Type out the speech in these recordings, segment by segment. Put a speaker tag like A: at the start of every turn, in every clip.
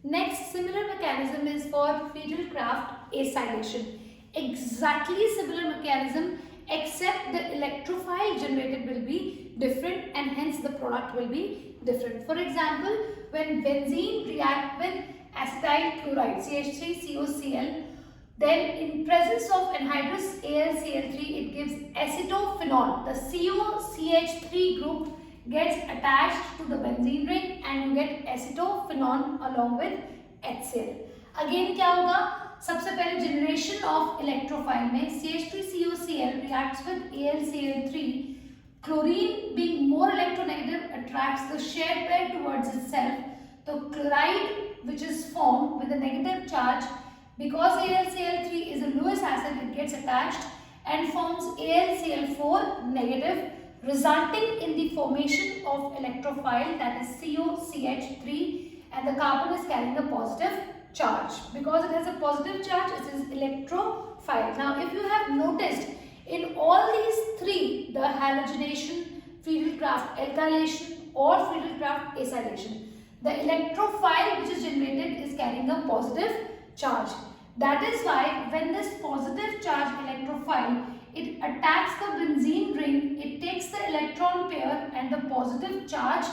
A: Next similar mechanism is for Friedel-Crafts acylation. Exactly similar mechanism except the electrophile generated will be different and hence the product will be different. For example, when benzene react with acetyl chloride CH3COCl, then in presence of anhydrous AlCl3 it gives acetophenol. The COCH3 group gets attached to the benzene ring and you get acetophenone along with HCl. Again क्या होगा, सबसे पहले generation of electrophile में CH3COCl reacts with AlCl3. Chlorine being more electronegative attracts the shared pair towards itself. So chloride which is formed with a negative charge, because AlCl3 is a Lewis acid, it gets attached and forms AlCl4 negative, resulting in the formation of electrophile, that is COCH3, and the carbon is carrying a positive charge. Because it has a positive charge, it is electrophile. Now if you have noticed, in all these three, the halogenation, Friedel-Crafts alkylation or Friedel-Crafts acylation, the electrophile which is generated is carrying a positive charge. That is why when this positive charge electrophile, it attacks the benzene ring, it takes the electron pair and the positive charge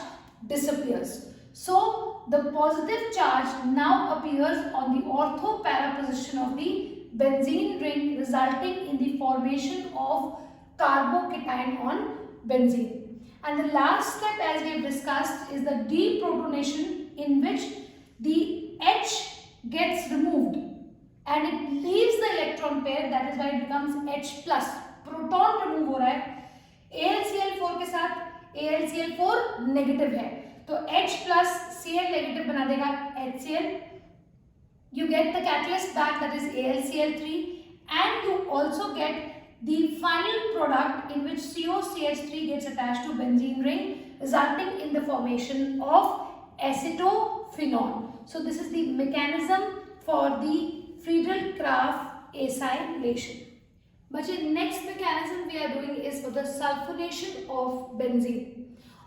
A: disappears. So the positive charge now appears on the ortho para position of the benzene ring, resulting in the formation of carbocation on benzene. And the last step, as we have discussed, is the deprotonation, in which the H gets removed and it leaves the electron pair. That is why it becomes H plus. Proton remove हो रहा है, AlCl4 के साथ AlCl4 negative है तो H plus Cl negative बना देगा HCl. You get the catalyst back, that is AlCl3, and you also get the final product in which COCH3 gets attached to benzene ring, resulting in the formation of acetophenone. So this is the mechanism for the Friedel-Crafts acylation. But the next mechanism we are doing is for the sulfonation of benzene.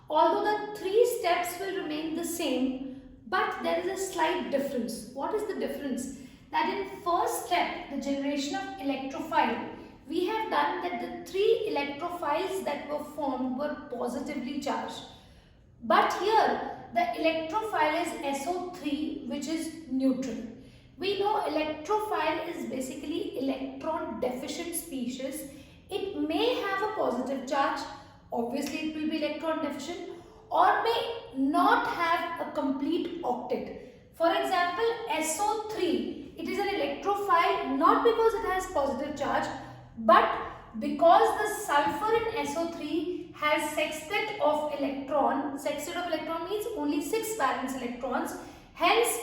A: Although the three steps will remain the same, but there is a slight difference. What is the difference? That in first step, the generation of electrophile, we have done that the three electrophiles that were formed were positively charged. But here, the electrophile is SO3, which is neutral. We know electrophile is basically electron deficient species. It may have a positive charge, obviously it will be electron deficient, or may not have a complete octet. For example, SO3, it is an electrophile not because it has positive charge, but because the sulfur in SO3 has sextet of electron. Sextet of electron means only 6 valence electrons, hence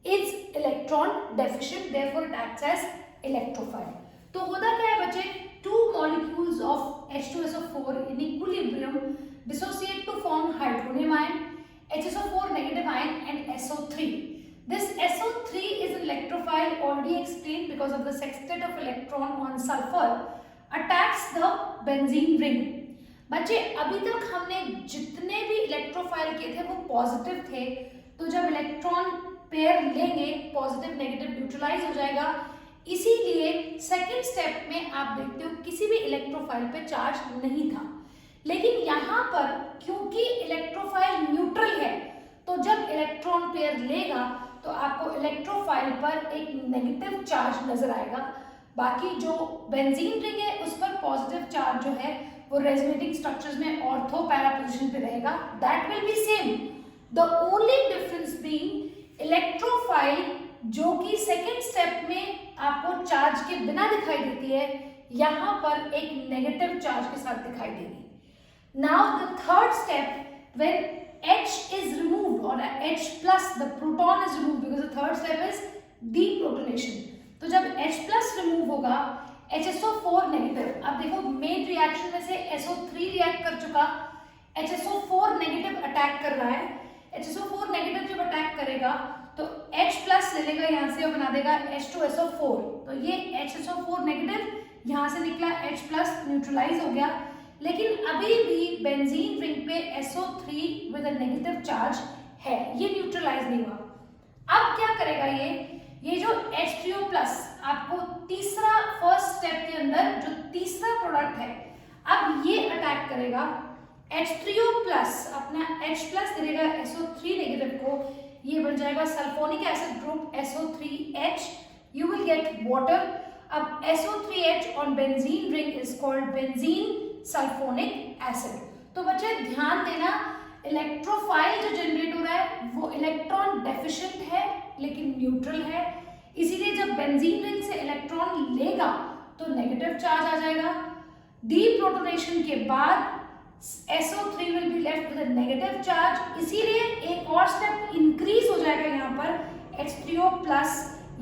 A: is electron deficient, therefore it acts as electrophile. तो होता क्या है बच्चे, two molecules of H2SO4 in equilibrium dissociate to form hydronium ion, HSO4 negative ion and SO3. This SO3 is an electrophile, already explained, because of the sextet of electron on sulfur attacks the benzene ring. बच्चे अभी तक हमने जितने भी electrophile किए थे वो positive थे, तो जब इलेक्ट्रॉन पेयर लेंगे पॉजिटिव नेगेटिव न्यूट्रलाइज हो जाएगा, इसीलिए सेकेंड स्टेप में आप देखते हो किसी भी इलेक्ट्रोफाइल पे चार्ज नहीं था. लेकिन यहाँ पर क्योंकि इलेक्ट्रोफाइल न्यूट्रल है तो जब इलेक्ट्रॉन पेयर लेगा तो आपको इलेक्ट्रोफाइल पर एक नेगेटिव चार्ज नजर आएगा. बाकी जो बेंजीन रिंग है उस पर पॉजिटिव चार्ज जो है वो रेजोनेटिंग स्ट्रक्चर्स में ऑर्थो पैरा पोजीशन पे रहेगा. That will be same. The only difference being electrophile जो कि सेकेंड स्टेप में आपको चार्ज के बिना दिखाई देती है, यहाँ पर एक नेगेटिव चार्ज के साथ दिखाई देगी. Now the third step, when H is removed or H plus, the proton is removed, because the third step is deprotonation. तो जब H plus remove होगा, HSO4 नेगेटिव, अब देखो मेन रिएक्शन में से SO3 रिएक्ट कर चुका, HSO4 नेगेटिव अटैक कर रहा है. HSO4 नेगेटिव जब अटैक करेगा तो H प्लस ले लेगा यहाँ से और बना देगा H2SO4. तो ये HSO4 नेगेटिव यहाँ से निकला, H प्लस न्यूट्रलाइज हो गया. लेकिन अभी भी बेंजीन रिंग पे SO3 with a negative charge है, ये न्यूट्रलाइज नहीं हुआ. अब क्या करेगा ये जो H3O प्लस आपको तीसरा फर्स्ट स्टेप के अंदर जो तीसरा प्रोडक्ट है, अब ये अटैक करेगा H3O प्लस, अपना H प्लस दे देगा SO3 नेगेटिव को, ये बन जाएगा sulphonic acid group SO3H, you will get water. अब SO3H on benzene ring is called benzene sulfonic acid. तो बच्चे ध्यान देना, इलेक्ट्रोफाइल जो जनरेट हो रहा है वो इलेक्ट्रॉन डेफिशिएंट है लेकिन न्यूट्रल है, इसीलिए जब बेंजीन रिंग से इलेक्ट्रॉन लेगा तो नेगेटिव चार्ज आ जाएगा। डीप्रोटोनेशन के बाद SO3 will be left with a negative charge, इसीलिए एक और स्टेप इंक्रीज हो जाएगा यहाँ पर H3O प्लस,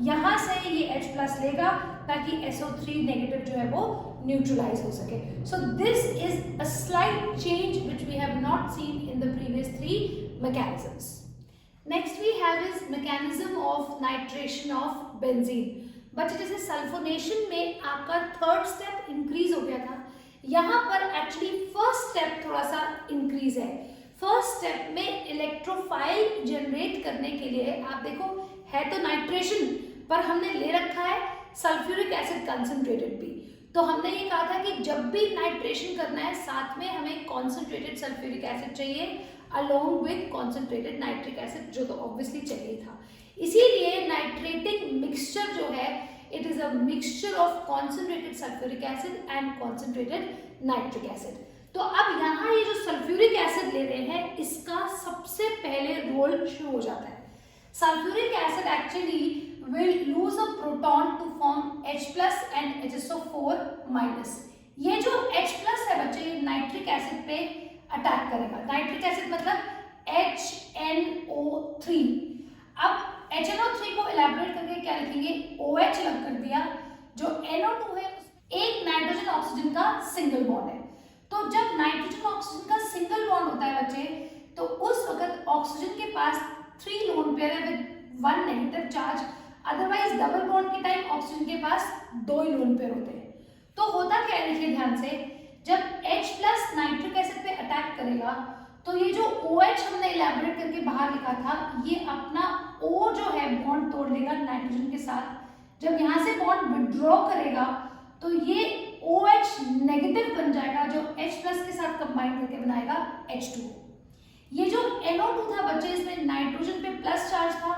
A: यहाँ से ये H प्लस लेगा ताकि SO3 नेगेटिव जो है वो न्यूट्रलाइज हो सके। So this is a slight change which we have not seen in the previous 3 mechanisms. Next we have is mechanism of nitration of benzene. बच्चे जैसे सल्फोनेशन में आपका थर्ड स्टेप इंक्रीज हो गया था, यहाँ पर एक्चुअली फर्स्ट स्टेप थोड़ा सा इंक्रीज है। फर्स्ट स्टेप में इलेक्ट्रोफाइल जनरेट करने के लिए आप देखो है तो नाइट्रेशन, पर हमने ले रखा है सल्फ्यूरिक एसिड कंसंट्रेटेड भी, तो हमने ये कहा था कि जब भी नाइट्रेशन करना है साथ में हमें कॉन्सेंट्रेटेड सल्फ्यूरिक एसिड चाहिए along with concentrated nitric acid, जो तो ऑब्वियसली चाहिए था। इसीलिए नाइट्रेटिंग मिक्सचर जो है it is a mixture of concentrated sulfuric acid and concentrated nitric acid. तो अब यहाँ ये जो सल्फ्यूरिक एसिड ले रहे हैं इसका सबसे पहले रोल शुरू हो जाता है। Sulphuric acid actually will lose a proton to form H plus and HSO4 minus. ये जो H plus है बच्चे नाइट्रिक एसिड पे अटैक करेगा। नाइट्रिक एसिड मतलब HNO3। अब HNO3 को इलैबोरेट करके क्या लिखेंगे, OH लग कर दिया, जो NO2 है एक नाइट्रोजन ऑक्सीजन का सिंगल बॉन्ड है। तो जब नाइट्रोजन ऑक्सीजन का सिंगल बॉन्ड होता है बच्चे, तो उस वक्त ऑक्सीजन के पास 3 लोन पेयर है with 1 negative charge, otherwise double bond के टाइम ऑक्सीजन के पास 2 ही लोन पेयर होते हैं। तो होता क्या है देखिए ध्यान से, जब H प्लस नाइट्रिक एसिड पे अटैक करेगा तो ये जो OH हमने इलैबोरेट करके बाहर लिखा था, ये अपना O जो है बॉन्ड तोड़ लेगा नाइट्रोजन के साथ। जब यहाँ से बॉन्ड विड्रॉ करेगा तो ये OH नेगेटिव बन जाएगा, जो H प्लस के साथ कंबाइन करके बनाएगा H2O। ये जो NO2 था बच्चे, इसमें नाइट्रोजन पे प्लस चार्ज था,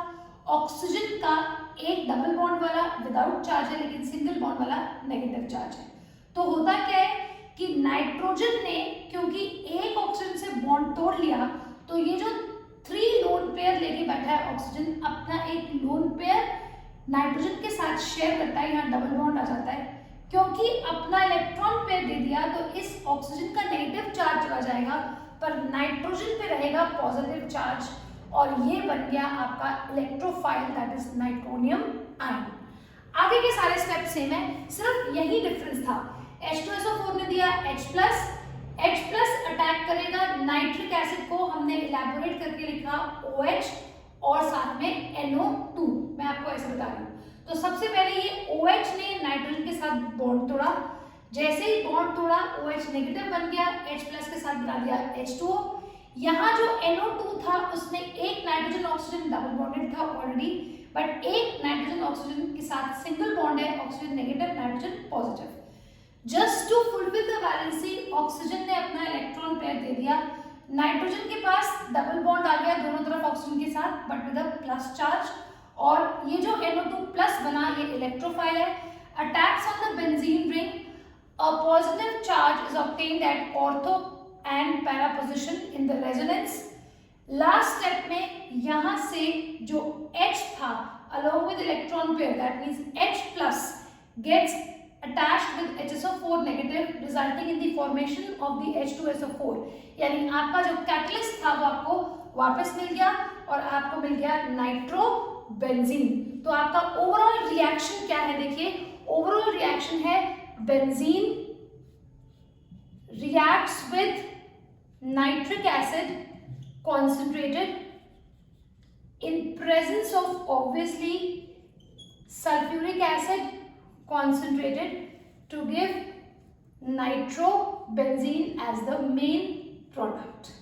A: ऑक्सीजन का एक डबल बॉन्ड वाला विदाउट चार्ज है लेकिन सिंगल बॉन्ड वाला नेगेटिव चार्ज है। तो होता क्या है कि नाइट्रोजन ने क्योंकि एक ऑक्सीजन से बॉन्ड तोड़ लिया, तो ये जो 3 लोन पेयर लेके बैठा है ऑक्सीजन, अपना एक लोन पेयर नाइट्रोजन के साथ शेयर करता है, यहाँ डबल बॉन्ड आ जाता है। क्योंकि अपना इलेक्ट्रॉन पेयर दे दिया तो इस ऑक्सीजन का नेगेटिव चार्ज चला जाएगा, पर नाइट्रोजन पे रहेगा पॉजिटिव चार्ज, और ये बन गया आपका electrophile that is nitronium ion. आगे के सारे स्टेप सेम है, सिर्फ यही डिफरेंस था। H2SO4 ने दिया H प्लस अटैक करेगा नाइट्रिक एसिड को, हमने इलैबोरेट करके लिखा OH और साथ में NO2। मैं आपको ऐसे बता रही हूँ। तो सबसे पहले ये OH ने नाइट्रोजन के साथ बॉन्ड तोड़ा, जैसे ही बॉन्ड तोड़ा OH नेगेटिव बन गया, H प्लस के साथ बना दिया H2O। यहाँ जो NO2 था उसमें एक नाइट्रोजन ऑक्सीजन डबल बॉन्डेड था ऑलरेडी, बट एक नाइट्रोजन ऑक्सीजन के साथ सिंगल बॉन्ड है, oxygen negative nitrogen positive. Just to fulfil the valency, oxygen ने अपना इलेक्ट्रॉन पेयर दे दिया, नाइट्रोजन के पास डबल बॉन्ड आ गया दोनों तरफ ऑक्सीजन के साथ but with a plus charge, और ये जो NO2 प्लस बना ये इलेक्ट्रोफाइल है। Attacks on the benzene ring, a positive charge is obtained at ortho and para position in the resonance. Last step में यहाँ से जो H था along with electron pair, that means H plus gets attached with HSO4 negative resulting in the formation of the H2SO4। यानी आपका जो catalyst था वो आपको वापस मिल गया और आपको मिल गया नाइट्रोबेंजीन। तो आपका ओवरऑल रिएक्शन क्या है देखिए, ओवरऑल रिएक्शन है benzene reacts with nitric acid concentrated in presence of obviously sulfuric acid concentrated to give nitrobenzene as the main product.